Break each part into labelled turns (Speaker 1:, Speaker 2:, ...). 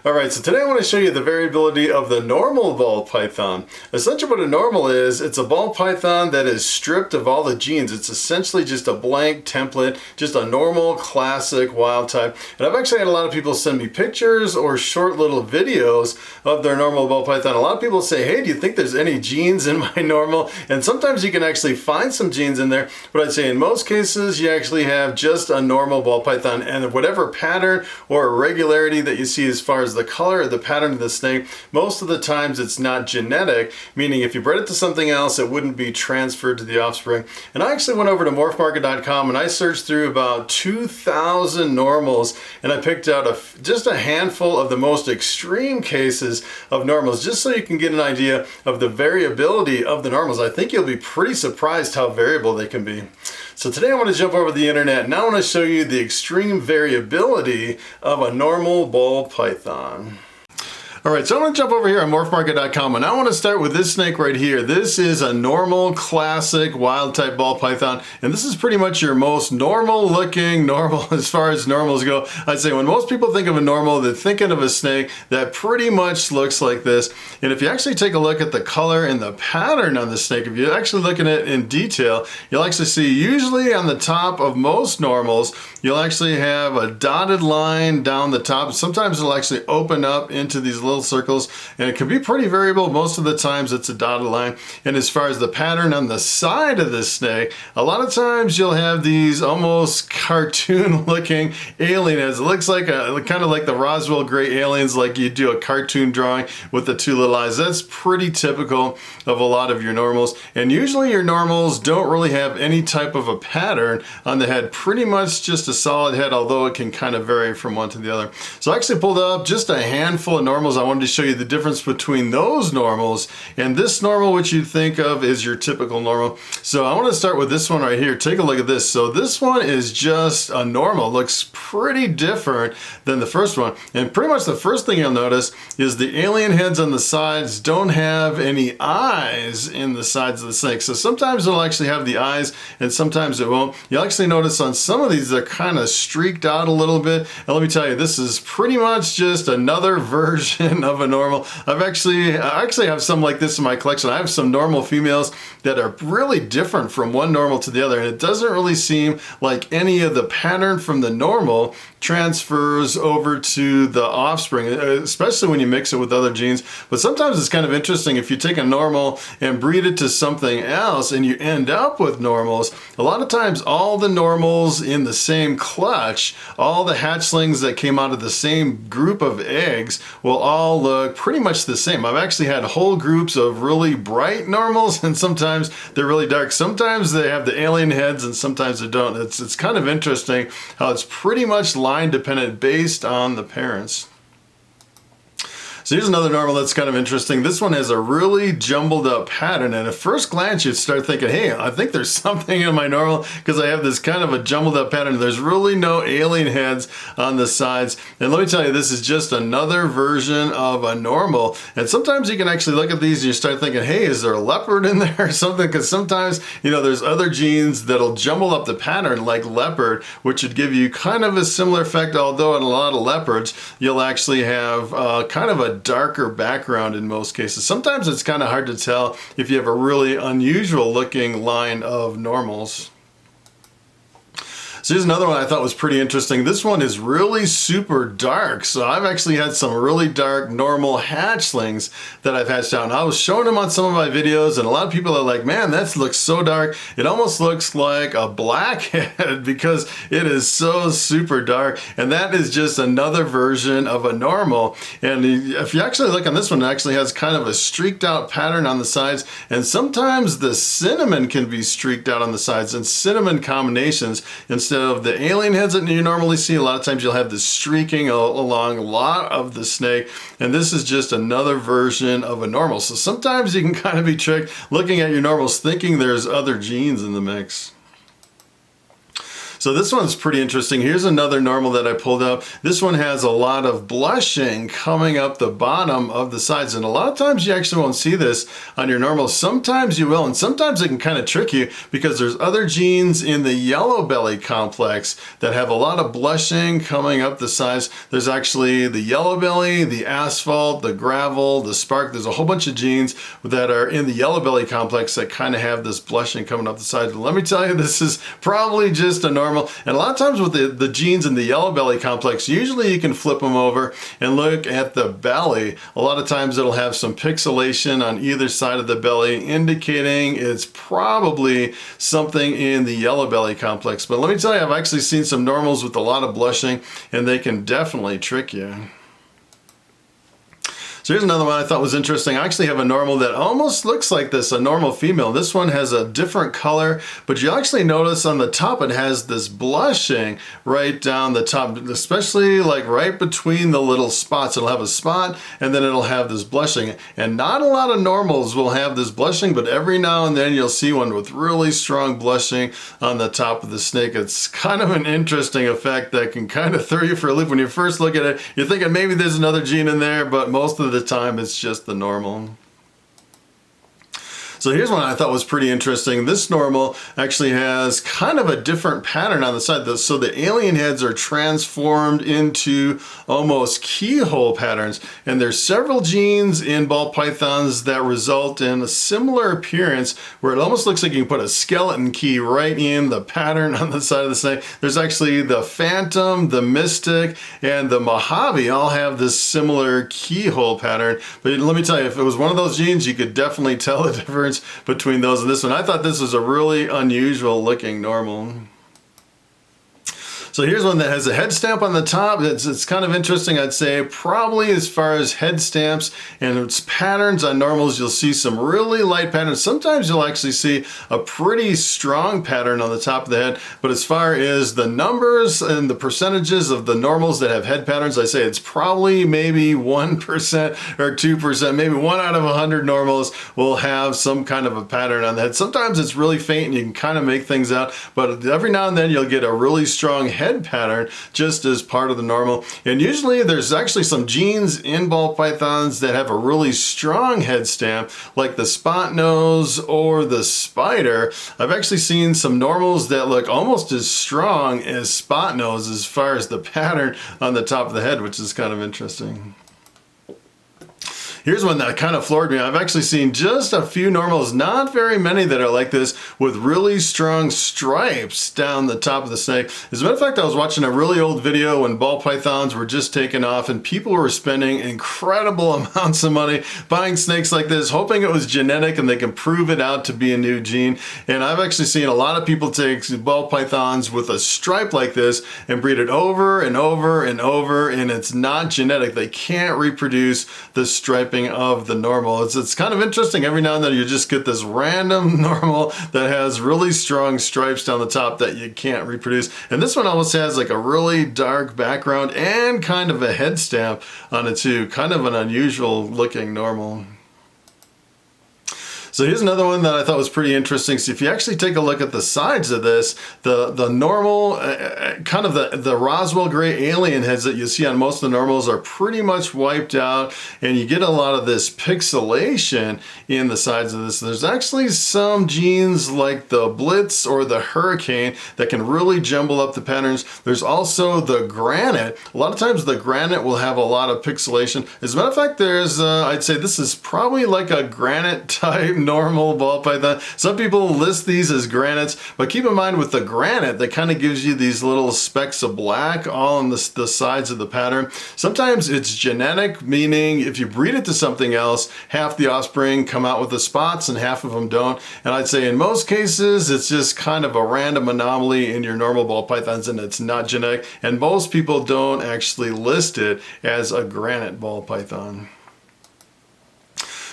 Speaker 1: Alright, so today I want to show you the variability of the normal ball python. Essentially what a normal is, it's a ball python that is stripped of all the genes. It's essentially just a blank template, just a normal, classic wild type. And I've actually had a lot of people send me pictures or short little videos of their normal ball python. A lot of people say, hey, do you think there's any genes in my normal? And sometimes you can actually find some genes in there, but I'd say in most cases you actually have just a normal ball python, and whatever pattern or irregularity that you see as far as the color or the pattern of the snake, most of the times it's not genetic, meaning if you bred it to something else, it wouldn't be transferred to the offspring. And I actually went over to Morphmarket.com and I searched through about 2,000 normals, and I picked out just a handful of the most extreme cases of normals, just so you can get an idea of the variability of the normals. I think you'll be pretty surprised how variable they can be. So today I want to jump over the internet and I want to show you the extreme variability of a normal ball python. Alright, so I'm going to jump over here on Morphmarket.com and I want to start with this snake right here. This is a normal, classic, wild type ball python, and this is pretty much your most normal looking normal as far as normals go. I'd say when most people think of a normal, they're thinking of a snake that pretty much looks like this. And if you actually take a look at the color and the pattern on the snake, if you actually look at it in detail, you'll actually see usually on the top of most normals, you'll actually have a dotted line down the top. Sometimes it'll actually open up into these little circles, and it can be pretty variable. Most of the times it's a dotted line. And as far as the pattern on the side of this snake, a lot of times you'll have these almost cartoon looking alien heads. It looks like kind of like the Roswell gray aliens, like you do a cartoon drawing with the two little eyes. That's pretty typical of a lot of your normals, and usually your normals don't really have any type of a pattern on the head, pretty much just a solid head, although it can kind of vary from one to the other. So I actually pulled up just a handful of normals. I wanted to show you the difference between those normals and this normal, which you'd think of as your typical normal. So I want to start with this one right here. Take a look at this. So this one is just a normal. It looks pretty different than the first one. And pretty much the first thing you'll notice is the alien heads on the sides don't have any eyes in the sides of the snake. So sometimes it'll actually have the eyes and sometimes it won't. You'll actually notice on some of these they're kind of streaked out a little bit. And let me tell you, this is pretty much just another version of a normal. I actually have some like this in my collection. I have some normal females that are really different from one normal to the other, and it doesn't really seem like any of the pattern from the normal transfers over to the offspring, especially when you mix it with other genes. But sometimes it's kind of interesting if you take a normal and breed it to something else and you end up with normals. A lot of times all the normals in the same clutch, all the hatchlings that came out of the same group of eggs will all look pretty much the same. I've actually had whole groups of really bright normals, and sometimes they're really dark. Sometimes they have the alien heads and sometimes they don't. It's kind of interesting how it's pretty much line dependent based on the parents. So here's another normal that's kind of interesting. This one has a really jumbled up pattern, and at first glance you'd start thinking, hey, I think there's something in my normal because I have this kind of a jumbled up pattern. There's really no alien heads on the sides, and let me tell you, this is just another version of a normal. And sometimes you can actually look at these and you start thinking, hey, is there a leopard in there or something? Because sometimes, you know, there's other genes that'll jumble up the pattern like leopard, which would give you kind of a similar effect, although in a lot of leopards you'll actually have kind of a darker background in most cases. Sometimes it's kind of hard to tell if you have a really unusual looking line of normals. So here's another one I thought was pretty interesting. This one is really super dark. So I've actually had some really dark normal hatchlings that I've hatched out. And I was showing them on some of my videos, and a lot of people are like, man, that looks so dark. It almost looks like a blackhead because it is so super dark. And that is just another version of a normal. And if you actually look on this one, it actually has kind of a streaked out pattern on the sides. And sometimes the cinnamon can be streaked out on the sides, and cinnamon combinations instead of the alien heads that you normally see. A lot of times you'll have this streaking along a lot of the snake, and this is just another version of a normal. So sometimes you can kind of be tricked looking at your normals thinking there's other genes in the mix. So this one's pretty interesting. Here's another normal that I pulled up. This one has a lot of blushing coming up the bottom of the sides, and a lot of times you actually won't see this on your normals. Sometimes you will, and sometimes it can kind of trick you because there's other jeans in the yellow belly complex that have a lot of blushing coming up the sides. There's actually the yellow belly, the asphalt, the gravel, the spark. There's a whole bunch of jeans that are in the yellow belly complex that kind of have this blushing coming up the sides. But let me tell you, this is probably just a normal. And a lot of times with the jeans in the yellow belly complex, usually you can flip them over and look at the belly. A lot of times it'll have some pixelation on either side of the belly, indicating it's probably something in the yellow belly complex. But let me tell you, I've actually seen some normals with a lot of blushing, and they can definitely trick you. So here's another one I thought was interesting. I actually have a normal that almost looks like this, a normal female. This one has a different color, but you actually notice on the top it has this blushing right down the top, especially like right between the little spots. It'll have a spot and then it'll have this blushing. And not a lot of normals will have this blushing, but every now and then you'll see one with really strong blushing on the top of the snake. It's kind of an interesting effect that can kind of throw you for a loop. When you first look at it, you're thinking maybe there's another gene in there, but most of the time it's just the normal. So here's one I thought was pretty interesting. This normal actually has kind of a different pattern on the side. So the alien heads are transformed into almost keyhole patterns. And there's several genes in ball pythons that result in a similar appearance where it almost looks like you can put a skeleton key right in the pattern on the side of the snake. There's actually the Phantom, the Mystic, and the Mojave all have this similar keyhole pattern. But let me tell you, if it was one of those genes, you could definitely tell the difference between those and this one. I thought this was a really unusual looking normal. So here's one that has a head stamp on the top. It's kind of interesting, I'd say. Probably as far as head stamps and its patterns on normals, you'll see some really light patterns. Sometimes you'll actually see a pretty strong pattern on the top of the head. But as far as the numbers and the percentages of the normals that have head patterns, I say it's probably maybe 1% or 2%. Maybe 1 out of 100 normals will have some kind of a pattern on the head. Sometimes it's really faint and you can kind of make things out. But every now and then you'll get a really strong head pattern just as part of the normal. And usually there's actually some genes in ball pythons that have a really strong head stamp, like the spot nose or the spider. I've actually seen some normals that look almost as strong as spot nose as far as the pattern on the top of the head, which is kind of interesting. Here's one that kind of floored me. I've actually seen just a few normals, not very many that are like this, with really strong stripes down the top of the snake. As a matter of fact, I was watching a really old video when ball pythons were just taking off and people were spending incredible amounts of money buying snakes like this, hoping it was genetic and they can prove it out to be a new gene. And I've actually seen a lot of people take ball pythons with a stripe like this and breed it over and over and over, and it's not genetic. They can't reproduce the stripe of the normal. It's kind of interesting. Every now and then you just get this random normal that has really strong stripes down the top that you can't reproduce. And this one almost has like a really dark background and kind of a head stamp on it too. Kind of an unusual looking normal. So here's another one that I thought was pretty interesting. So if you actually take a look at the sides of this, the normal, kind of the Roswell gray alien heads that you see on most of the normals are pretty much wiped out, and you get a lot of this pixelation in the sides of this. There's actually some genes like the Blitz or the Hurricane that can really jumble up the patterns. There's also the Granite. A lot of times the Granite will have a lot of pixelation. As a matter of fact, there's, I'd say this is probably like a Granite type normal ball python. Some people list these as granites, but keep in mind with the Granite, that kind of gives you these little specks of black all on the sides of the pattern. Sometimes it's genetic, meaning if you breed it to something else, half the offspring come out with the spots and half of them don't. And I'd say in most cases, it's just kind of a random anomaly in your normal ball pythons and it's not genetic. And most people don't actually list it as a Granite ball python.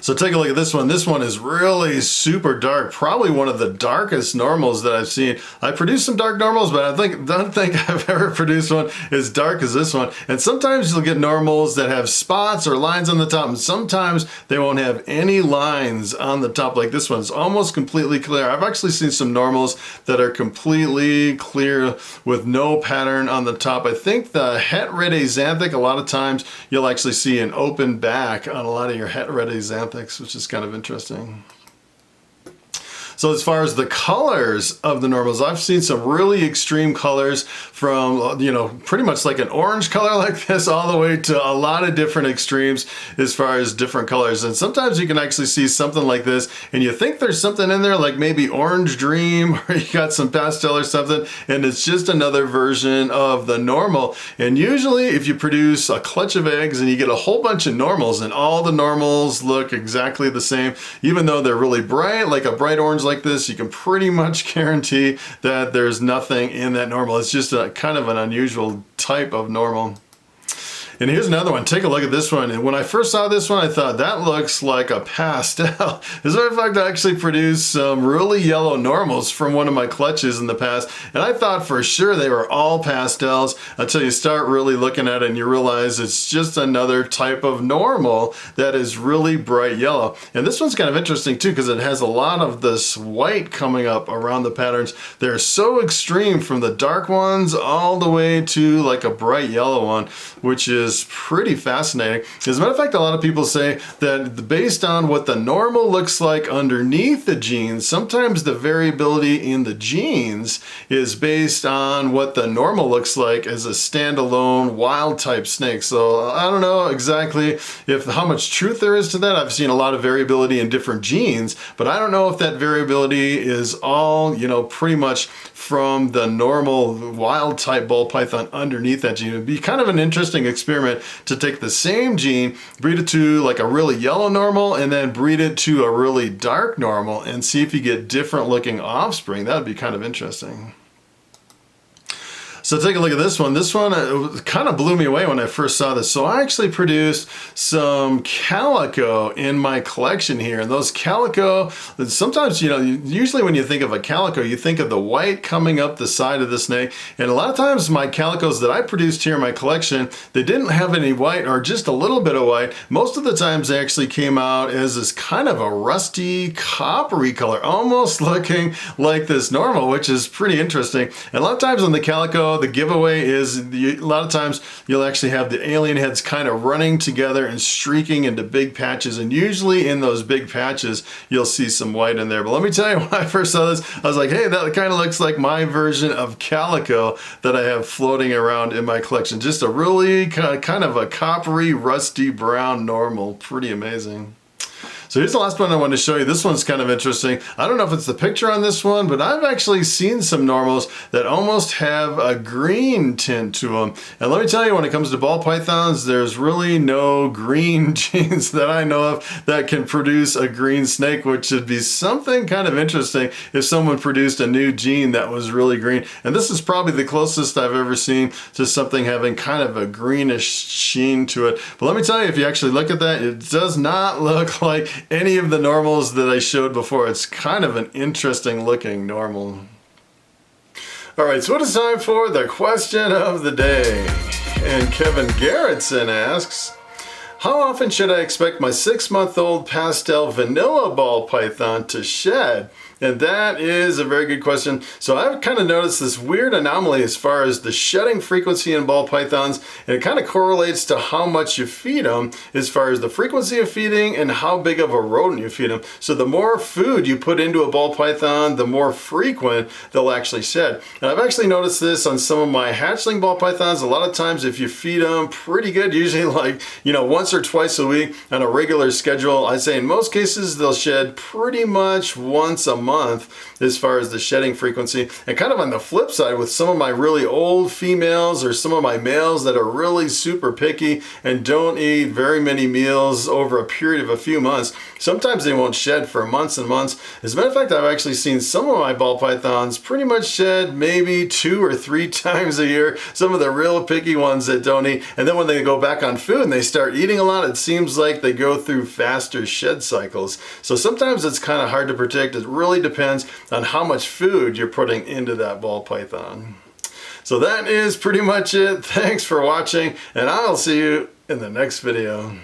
Speaker 1: So take a look at this one. This one is really super dark. Probably one of the darkest normals that I've seen. I produced some dark normals, but I don't think I've ever produced one as dark as this one. And sometimes you'll get normals that have spots or lines on the top, and sometimes they won't have any lines on the top like this one. It's almost completely clear. I've actually seen some normals that are completely clear with no pattern on the top. I think the het red axanthic, a lot of times you'll actually see an open back on a lot of your het red axanthics, which is kind of interesting. So as far as the colors of the normals, I've seen some really extreme colors from, you know, pretty much like an orange color like this all the way to a lot of different extremes as far as different colors. And sometimes you can actually see something like this and you think there's something in there like maybe Orange Dream, or you got some pastel or something, and it's just another version of the normal. And usually if you produce a clutch of eggs and you get a whole bunch of normals and all the normals look exactly the same, even though they're really bright, like a bright orange like this, you can pretty much guarantee that there's nothing in that normal. It's just a kind of an unusual type of normal. And here's another one. Take a look at this one. And when I first saw this one, I thought that looks like a pastel. As a matter of fact, I actually produced some really yellow normals from one of my clutches in the past. And I thought for sure they were all pastels until you start really looking at it and you realize it's just another type of normal that is really bright yellow. And this one's kind of interesting too because it has a lot of this white coming up around the patterns. They're so extreme from the dark ones all the way to like a bright yellow one, which is pretty fascinating. As a matter of fact, a lot of people say that based on what the normal looks like underneath the genes, sometimes the variability in the genes is based on what the normal looks like as a standalone wild type snake. So I don't know exactly how much truth there is to that. I've seen a lot of variability in different genes, but I don't know if that variability is all, you know, pretty much from the normal wild type ball python underneath that gene. It'd be kind of an interesting experiment to take the same gene, breed it to like a really yellow normal, and then breed it to a really dark normal and see if you get different looking offspring. That would be kind of interesting. So take a look at this one. This one kind of blew me away when I first saw this. So I actually produced some calico in my collection here. And those calico, sometimes, you know, usually when you think of a calico, you think of the white coming up the side of the snake. And a lot of times my calicos that I produced here in my collection, they didn't have any white or just a little bit of white. Most of the times they actually came out as this kind of a rusty coppery color, almost looking like this normal, which is pretty interesting. And a lot of times on the calico, the giveaway is a lot of times you'll actually have the alien heads kind of running together and streaking into big patches, and usually in those big patches you'll see some white in there. But let me tell you, when I first saw this, I was like, hey, that kind of looks like my version of calico that I have floating around in my collection. Just a really kind of a coppery, rusty brown normal. Pretty amazing. So here's the last one I wanted to show you. This one's kind of interesting. I don't know if it's the picture on this one, but I've actually seen some normals that almost have a green tint to them. And let me tell you, when it comes to ball pythons, there's really no green genes that I know of that can produce a green snake, which would be something kind of interesting if someone produced a new gene that was really green. And this is probably the closest I've ever seen to something having kind of a greenish sheen to it. But let me tell you, if you actually look at that, it does not look like any of the normals that I showed before. It's kind of an interesting looking normal. All right, so it is time for the question of the day. And Kevin Garrettson asks, how often should I expect my 6-month-old pastel vanilla ball python to shed? And that is a very good question. So I've kind of noticed this weird anomaly as far as the shedding frequency in ball pythons, and it kind of correlates to how much you feed them as far as the frequency of feeding and how big of a rodent you feed them. So the more food you put into a ball python, the more frequent they'll actually shed. And I've actually noticed this on some of my hatchling ball pythons. A lot of times if you feed them pretty good, usually like, you know, once or twice a week on a regular schedule, I'd say in most cases they'll shed pretty much once a month as far as the shedding frequency. And kind of on the flip side, with some of my really old females or some of my males that are really super picky and don't eat very many meals over a period of a few months, sometimes they won't shed for months and months. As a matter of fact, I've actually seen some of my ball pythons pretty much shed maybe 2 or 3 times a year. Some of the real picky ones that don't eat. And then when they go back on food and they start eating a lot, it seems like they go through faster shed cycles. So sometimes it's kind of hard to predict. It really depends on how much food you're putting into that ball python. So that is pretty much it. Thanks for watching, and I'll see you in the next video.